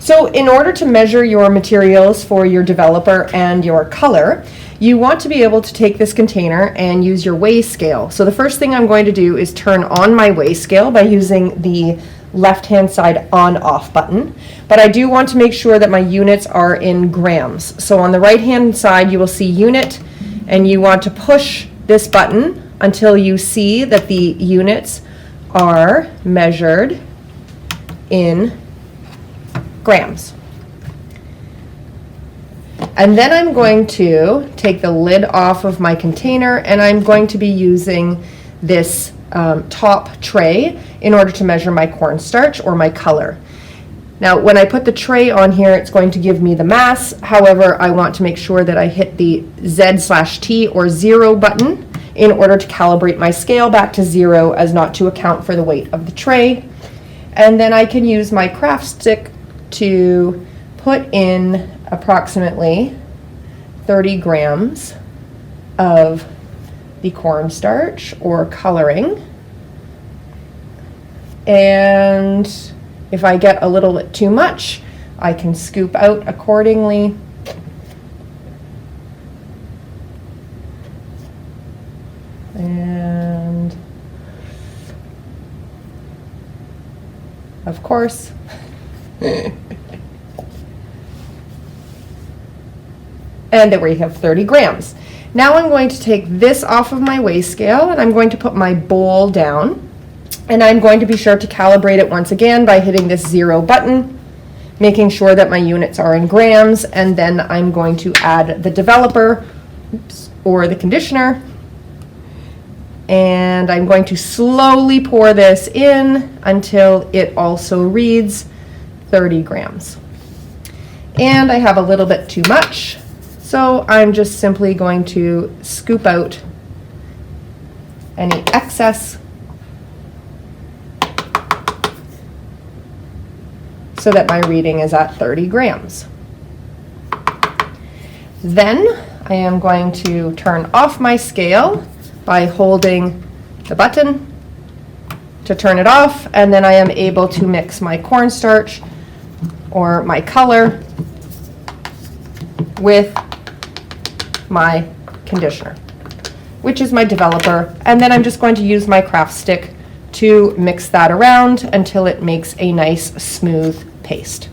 So in order to measure your materials for your developer and your color, you want to be able to take this container and use your weigh scale. So the first thing I'm going to do is turn on my weigh scale by using the left-hand side on-off button. But I do want to make sure that my units are in grams. So on the right-hand side, you will see unit, and you want to push this button until you see that the units are measured in grams. And then I'm going to take the lid off of my container, and I'm going to be using this top tray in order to measure my cornstarch or my color. Now, when I put the tray on here, it's going to give me the mass. However, I want to make sure that I hit the Z/T or 0 button in order to calibrate my scale back to 0 as not to account for the weight of the tray. And then I can use my craft stick to put in approximately 30 grams of the cornstarch or coloring. And if I get a little bit too much, I can scoop out accordingly. And of course, and there we have 30 grams. Now I'm going to take this off of my weigh scale, and I'm going to put my bowl down, and I'm going to be sure to calibrate it once again by hitting this 0 button, making sure that my units are in grams, and then I'm going to add the developer, or the conditioner, and I'm going to slowly pour this in until it also reads 30 grams. And I have a little bit too much, so I'm just simply going to scoop out any excess so that my reading is at 30 grams. Then I am going to turn off my scale by holding the button to turn it off, and then I am able to mix my cornstarch or my color with my conditioner, which is my developer, and then I'm just going to use my craft stick to mix that around until it makes a nice smooth paste.